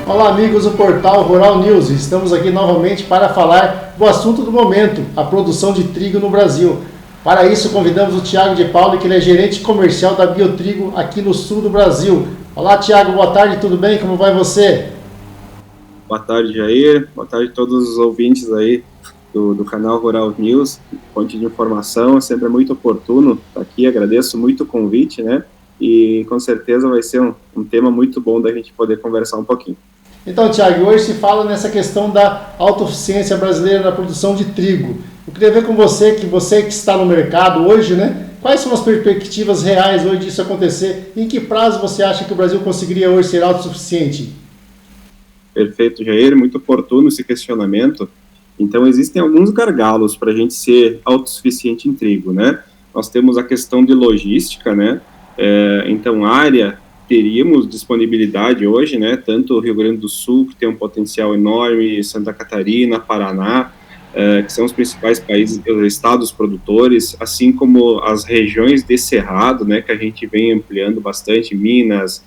Olá amigos do portal Rural News, estamos aqui novamente para falar do assunto do momento, a produção de trigo no Brasil. Para isso convidamos o Thiago de Paula, que ele é gerente comercial da Biotrigo aqui no sul do Brasil. Olá Thiago, boa tarde, tudo bem? Como vai você? Boa tarde, Jair. Boa tarde a todos os ouvintes aí do canal Rural News. Fonte de informação, sempre é muito oportuno estar aqui. Agradeço muito o convite, né? E com certeza vai ser um tema muito bom da gente poder conversar um pouquinho. Então, Thiago, hoje se fala nessa questão da autossuficiência brasileira na produção de trigo. Eu queria ver com você que está no mercado hoje, né? Quais são as perspectivas reais hoje disso acontecer? Em que prazo você acha que o Brasil conseguiria hoje ser autossuficiente? Perfeito, Jair. Muito oportuno esse questionamento. Então, existem alguns gargalos para a gente ser autossuficiente em trigo, né? Nós temos a questão de logística, né? Então, área, teríamos disponibilidade hoje, né? Tanto o Rio Grande do Sul, que tem um potencial enorme, Santa Catarina, Paraná, que são os principais países, estados produtores, assim como as regiões de cerrado, né? Que a gente vem ampliando bastante, Minas,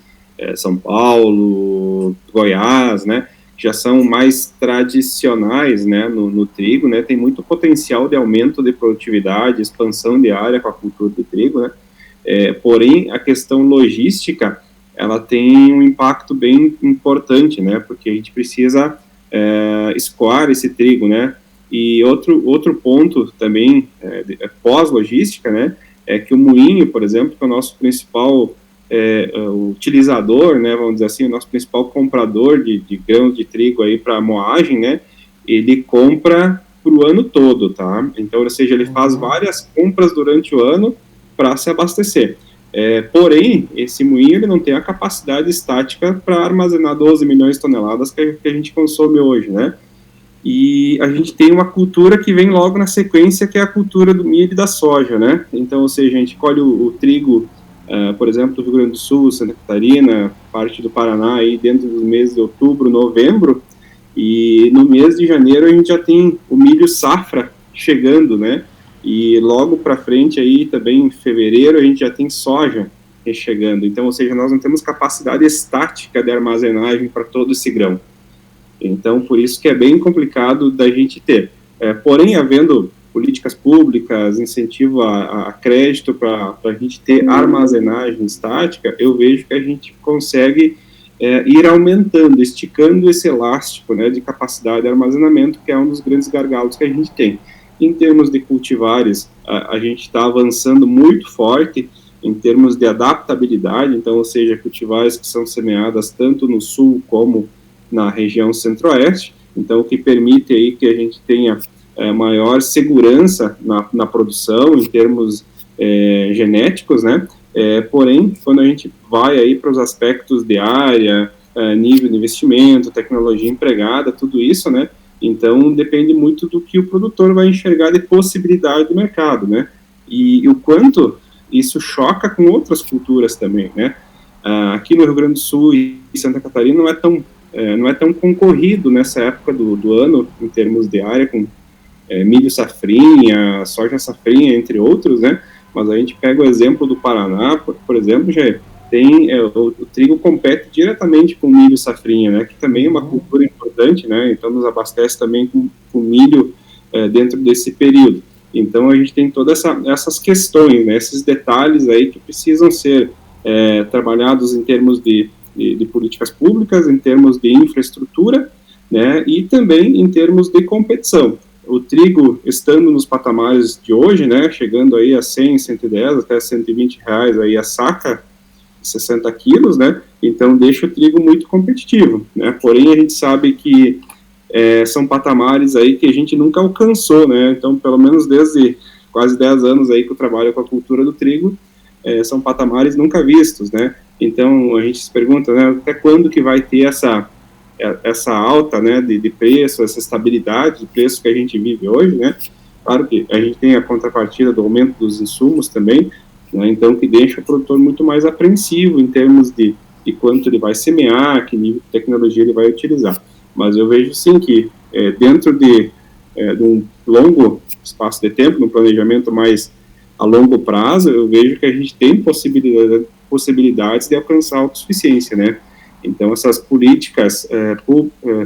São Paulo, Goiás, né? Já são mais tradicionais, né, no trigo, né, tem muito potencial de aumento de produtividade, expansão de área com a cultura do trigo, né, porém, a questão logística, ela tem um impacto bem importante, né, porque a gente precisa escoar esse trigo, né, e outro ponto também, pós-logística, né, é que o moinho, por exemplo, que é o nosso principal o utilizador, né, vamos dizer assim, o nosso principal comprador de grãos de trigo aí para moagem, né, ele compra para o ano todo, tá? Então, ou seja, ele faz várias compras durante o ano para se abastecer. Porém, esse moinho ele não tem a capacidade estática para armazenar 12 milhões de toneladas que a gente consome hoje, né? E a gente tem uma cultura que vem logo na sequência, que é a cultura do milho e da soja, né? Então, ou seja, a gente colhe o trigo, por exemplo, do Rio Grande do Sul, Santa Catarina, parte do Paraná, aí dentro dos meses de outubro, novembro, e no mês de janeiro a gente já tem o milho safra chegando, né, e logo para frente aí também em fevereiro a gente já tem soja chegando, então, ou seja, nós não temos capacidade estática de armazenagem para todo esse grão, então por isso que é bem complicado da gente ter, porém havendo políticas públicas, incentivo a crédito para a gente ter armazenagem estática, eu vejo que a gente consegue ir aumentando, esticando esse elástico, né, de capacidade de armazenamento, que é um dos grandes gargalos que a gente tem. Em termos de cultivares, a gente está avançando muito forte em termos de adaptabilidade, então, ou seja, cultivares que são semeadas tanto no sul como na região centro-oeste, então, o que permite aí que a gente tenha maior segurança na produção, em termos genéticos, né, porém, quando a gente vai aí para os aspectos de área, nível de investimento, tecnologia empregada, tudo isso, né, então depende muito do que o produtor vai enxergar de possibilidade do mercado, né, e o quanto isso choca com outras culturas também, né, aqui no Rio Grande do Sul e Santa Catarina não é tão concorrido nessa época do ano, em termos de área, com milho safrinha, soja safrinha, entre outros, né, mas a gente pega o exemplo do Paraná, por exemplo, já tem, o trigo compete diretamente com o milho safrinha, né, que também é uma cultura importante, né, então nos abastece também com milho dentro desse período. Então a gente tem todas essas questões, né, esses detalhes aí que precisam ser trabalhados em termos de políticas públicas, em termos de infraestrutura, né, e também em termos de competição. O trigo estando nos patamares de hoje, né, chegando aí a 100, 110, até 120 reais aí a saca, 60 quilos, né, então deixa o trigo muito competitivo, né, porém a gente sabe que são patamares aí que a gente nunca alcançou, né, então pelo menos desde quase 10 anos aí que eu trabalho com a cultura do trigo, são patamares nunca vistos, né, então a gente se pergunta, né, até quando que vai ter essa alta, né, de preço, essa estabilidade de preço que a gente vive hoje, né, claro que a gente tem a contrapartida do aumento dos insumos também, né, então que deixa o produtor muito mais apreensivo em termos de quanto ele vai semear, que nível de tecnologia ele vai utilizar, mas eu vejo sim que dentro de um longo espaço de tempo, num planejamento mais a longo prazo, eu vejo que a gente tem possibilidades de alcançar a autossuficiência, né, Então, essas políticas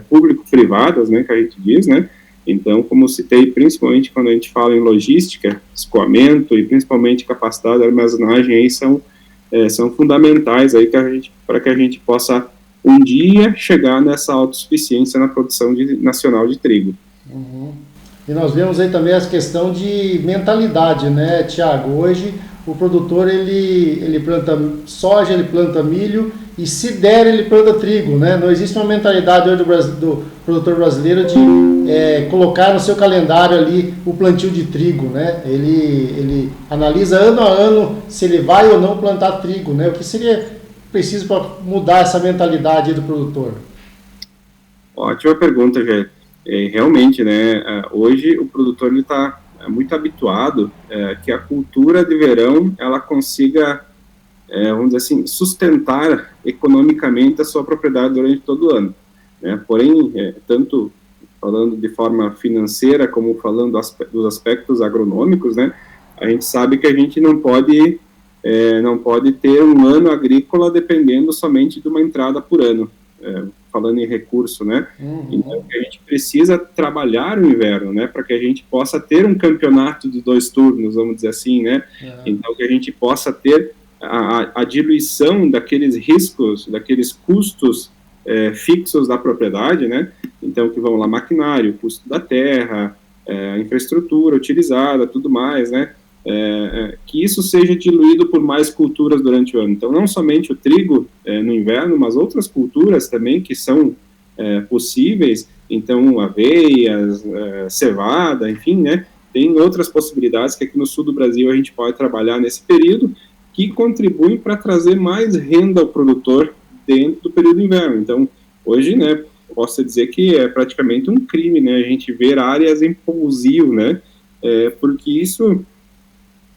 público-privadas, né, que a gente diz, né, então, como citei, principalmente quando a gente fala em logística, escoamento e principalmente capacidade de armazenagem, aí são fundamentais aí para que a gente possa um dia chegar nessa autossuficiência na produção nacional de trigo. Uhum. E nós vemos aí também a questão de mentalidade, né, Tiago? Hoje o produtor ele planta soja, ele planta milho e, se der, ele planta trigo, né? Não existe uma mentalidade hoje do produtor brasileiro de colocar no seu calendário ali o plantio de trigo, né? Ele analisa ano a ano se ele vai ou não plantar trigo, né? O que seria preciso para mudar essa mentalidade do produtor? Ótima pergunta, Jair. Realmente, né, hoje o produtor está muito habituado que a cultura de verão ela consiga, vamos dizer assim, sustentar economicamente a sua propriedade durante todo o ano, né? Porém, tanto falando de forma financeira como falando dos aspectos agronômicos, né, a gente sabe que a gente não pode ter um ano agrícola dependendo somente de uma entrada por ano, falando em recurso, né? Uhum. Então, a gente precisa trabalhar o inverno, né? Para que a gente possa ter um campeonato de 2 turnos, vamos dizer assim, né? Uhum. Então, que a gente possa ter a diluição daqueles riscos, daqueles custos fixos da propriedade, né? Então, que vão lá, maquinário, custo da terra, infraestrutura utilizada, tudo mais, né? Que isso seja diluído por mais culturas durante o ano. Então, não somente o trigo no inverno, mas outras culturas também que são possíveis. Então, aveias, cevada, enfim, né? Tem outras possibilidades que aqui no sul do Brasil a gente pode trabalhar nesse período que contribuem para trazer mais renda ao produtor dentro do período de inverno. Então, hoje, né, posso dizer que é praticamente um crime, né? A gente ver áreas em pousio, né? Porque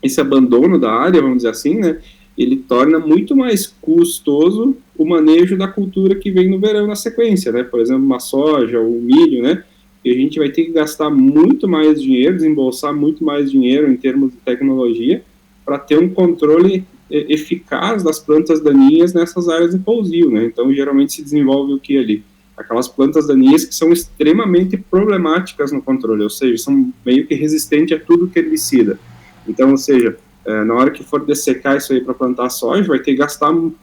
esse abandono da área, vamos dizer assim, né, ele torna muito mais custoso o manejo da cultura que vem no verão na sequência, né, por exemplo, uma soja ou milho, né, e a gente vai ter que gastar muito mais dinheiro, desembolsar muito mais dinheiro em termos de tecnologia para ter um controle eficaz das plantas daninhas nessas áreas de pousio, né, então geralmente se desenvolve o que ali? Aquelas plantas daninhas que são extremamente problemáticas no controle, ou seja, são meio que resistentes a tudo que é herbicida. Então, ou seja, na hora que for dessecar isso aí para plantar soja, vai ter que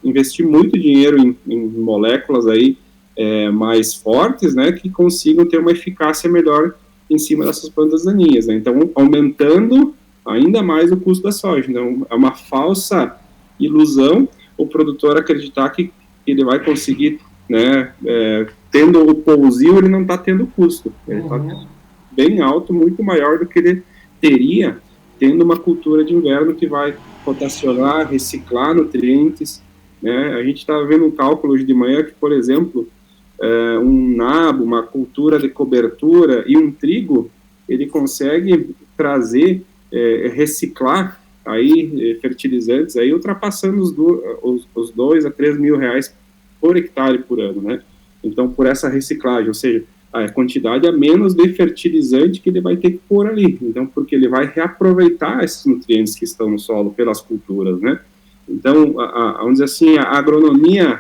investir muito dinheiro em moléculas aí mais fortes, né, que consigam ter uma eficácia melhor em cima dessas plantas daninhas, né? Então, aumentando ainda mais o custo da soja. Então, é uma falsa ilusão o produtor acreditar que ele vai conseguir, né, tendo o pousio, ele não está tendo custo. Ele está tendo bem alto, muito maior do que ele teria tendo uma cultura de inverno que vai rotacionar, reciclar nutrientes, né? A gente está vendo um cálculo hoje de manhã que, por exemplo, um nabo, uma cultura de cobertura e um trigo, ele consegue trazer, reciclar aí fertilizantes, aí ultrapassando os 2 a 3 mil reais por hectare por ano, né? Então, por essa reciclagem, ou seja, a quantidade a menos de fertilizante que ele vai ter que pôr ali. Então, porque ele vai reaproveitar esses nutrientes que estão no solo pelas culturas, né? Então, vamos dizer assim, a agronomia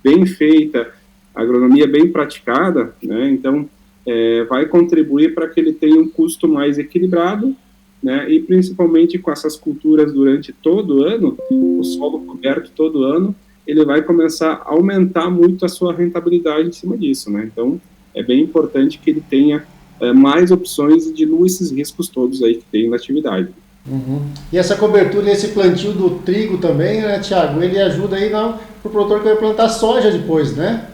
bem feita, a agronomia bem praticada, né? Então, vai contribuir para que ele tenha um custo mais equilibrado, né? E principalmente com essas culturas durante todo o ano, o solo coberto todo ano, ele vai começar a aumentar muito a sua rentabilidade em cima disso, né? Então, é bem importante que ele tenha mais opções e dilua esses riscos todos aí que tem na atividade. Uhum. E essa cobertura e esse plantio do trigo também, né, Tiago, ele ajuda aí para o produtor que vai plantar soja depois, né?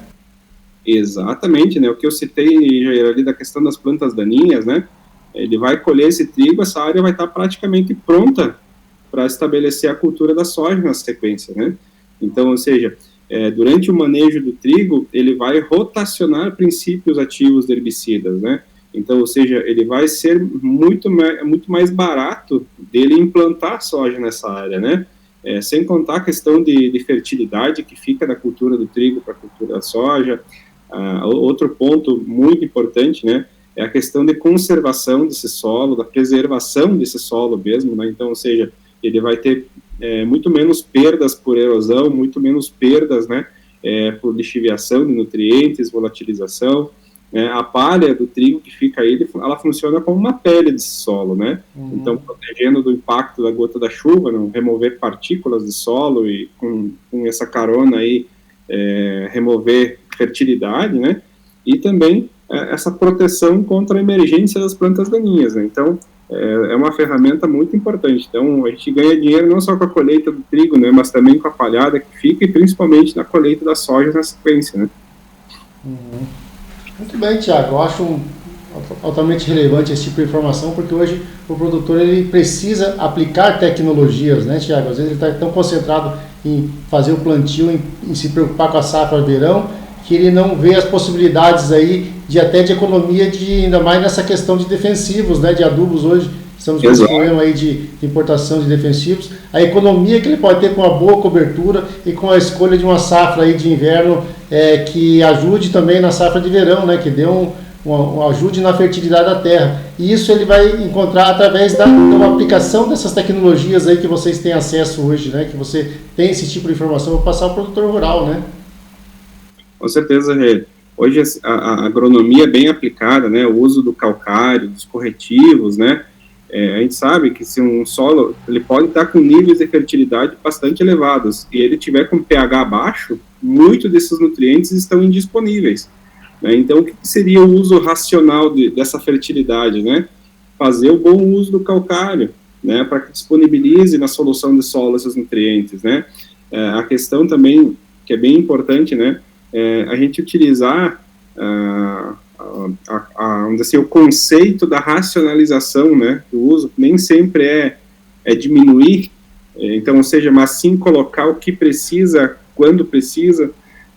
Exatamente, né? O que eu citei, Jair, ali da questão das plantas daninhas, né? Ele vai colher esse trigo, essa área vai estar praticamente pronta para estabelecer a cultura da soja na sequência, né? Então, ou seja, durante o manejo do trigo, ele vai rotacionar princípios ativos de herbicidas, né? Então, ou seja, ele vai ser muito mais barato dele implantar soja nessa área, né? Sem contar a questão de fertilidade que fica da cultura do trigo para a cultura da soja. Outro ponto muito importante, né, é a questão de conservação desse solo, da preservação desse solo mesmo, né? Então, ou seja, ele vai ter muito menos perdas por erosão, muito menos perdas, né, por lixiviação de nutrientes, volatilização. A palha do trigo que fica aí, ela funciona como uma pele desse solo, né? Então, protegendo do impacto da gota da chuva, não remover partículas de solo e com essa carona aí, remover fertilidade, né? E também essa proteção contra a emergência das plantas daninhas, né? Então, é uma ferramenta muito importante. Então, a gente ganha dinheiro não só com a colheita do trigo, né? Mas também com a palhada que fica e principalmente na colheita da soja na sequência, né? Muito bem, Thiago. Eu acho altamente relevante esse tipo de informação, porque hoje o produtor ele precisa aplicar tecnologias, né, Thiago? Às vezes ele está tão concentrado em fazer o plantio, em se preocupar com a safra de verão, que ele não vê as possibilidades aí de economia, ainda mais nessa questão de defensivos, né, de adubos hoje. Estamos com esse problema aí de importação de defensivos. A economia que ele pode ter com uma boa cobertura e com a escolha de uma safra aí de inverno que ajude também na safra de verão, né? Que dê ajude na fertilidade da terra. E isso ele vai encontrar através da aplicação dessas tecnologias aí que vocês têm acesso hoje, né? Que você tem esse tipo de informação para passar ao produtor rural, né? Com certeza, Rê. Hoje a agronomia é bem aplicada, né? O uso do calcário, dos corretivos, né? A gente sabe que se um solo ele pode estar com níveis de fertilidade bastante elevados e ele tiver com pH baixo, muitos desses nutrientes estão indisponíveis, né? Então, o que seria o uso racional dessa fertilidade, né? Fazer o bom uso do calcário, né? Para que disponibilize na solução de solo esses nutrientes, né? A questão também, que é bem importante, né? A gente utilizar vamos dizer assim, o conceito da racionalização, né, do uso, nem sempre é diminuir, então, ou seja, mas sim colocar o que precisa, quando precisa,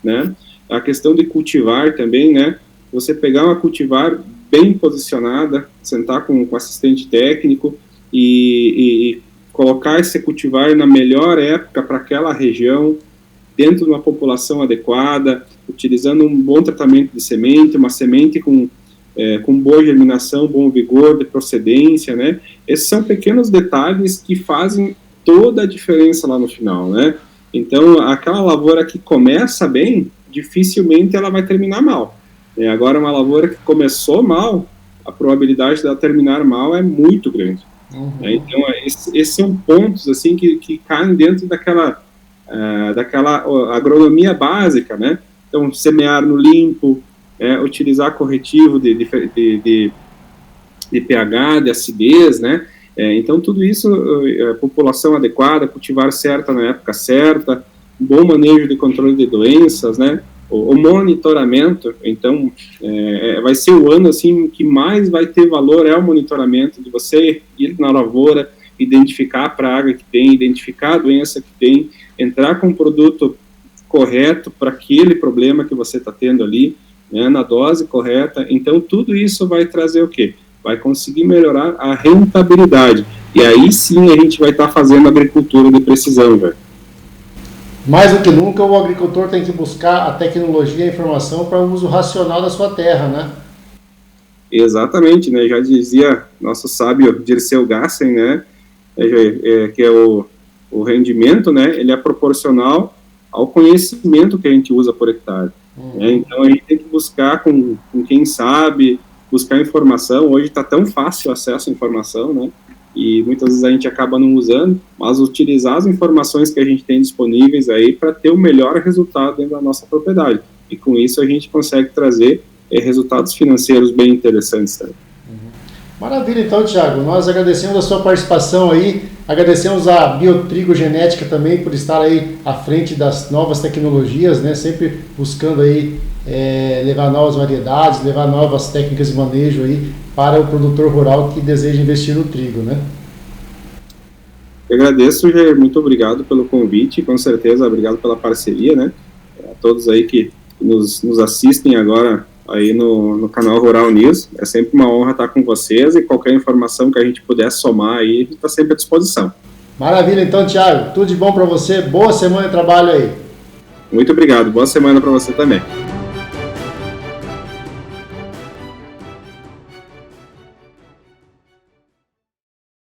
né, a questão de cultivar também, né, você pegar uma cultivar bem posicionada, sentar com assistente técnico e colocar esse cultivar na melhor época para aquela região, dentro de uma população adequada, utilizando um bom tratamento de semente, uma semente com boa germinação, bom vigor, de procedência, né? Esses são pequenos detalhes que fazem toda a diferença lá no final, né? Então, aquela lavoura que começa bem, dificilmente ela vai terminar mal. Agora, uma lavoura que começou mal, a probabilidade dela terminar mal é muito grande. Então, esses são pontos, assim, que caem dentro daquela agronomia básica, né? Então, semear no limpo, utilizar corretivo de pH, de acidez, né? Então, tudo isso, população adequada, cultivar certa na época certa, bom manejo de controle de doenças, né? O monitoramento, então, vai ser o ano, assim, que mais vai ter valor o monitoramento, de você ir na lavoura, identificar a praga que tem, identificar a doença que tem, entrar com o produto correto para aquele problema que você está tendo ali, né, na dose correta. Então, tudo isso vai trazer o quê? Vai conseguir melhorar a rentabilidade. E aí sim a gente vai estar fazendo agricultura de precisão, velho. Mais do que nunca, o agricultor tem que buscar a tecnologia e a informação para o uso racional da sua terra, né? Exatamente, né? Já dizia nosso sábio Dirceu Gassen, né? Que é o rendimento, né? Ele é proporcional ao conhecimento que a gente usa por hectare. Né? Então, a gente tem que buscar com quem sabe, buscar informação. Hoje está tão fácil o acesso à informação, né? E muitas vezes a gente acaba não usando, mas utilizar as informações que a gente tem disponíveis aí para ter o melhor resultado dentro da nossa propriedade. E com isso a gente consegue trazer resultados financeiros bem interessantes também. Maravilha, então, Thiago. Nós agradecemos a sua participação aí, agradecemos a Biotrigo Genética também por estar aí à frente das novas tecnologias, né? Sempre buscando aí levar novas variedades, levar novas técnicas de manejo aí para o produtor rural que deseja investir no trigo, né? Eu agradeço, Jair, muito obrigado pelo convite, com certeza, obrigado pela parceria, né? A todos aí que nos assistem agora aí no canal Rural News, é sempre uma honra estar com vocês e qualquer informação que a gente puder somar aí, a gente está sempre à disposição. Maravilha, então, Thiago, tudo de bom para você, boa semana de trabalho aí. Muito obrigado, boa semana para você também.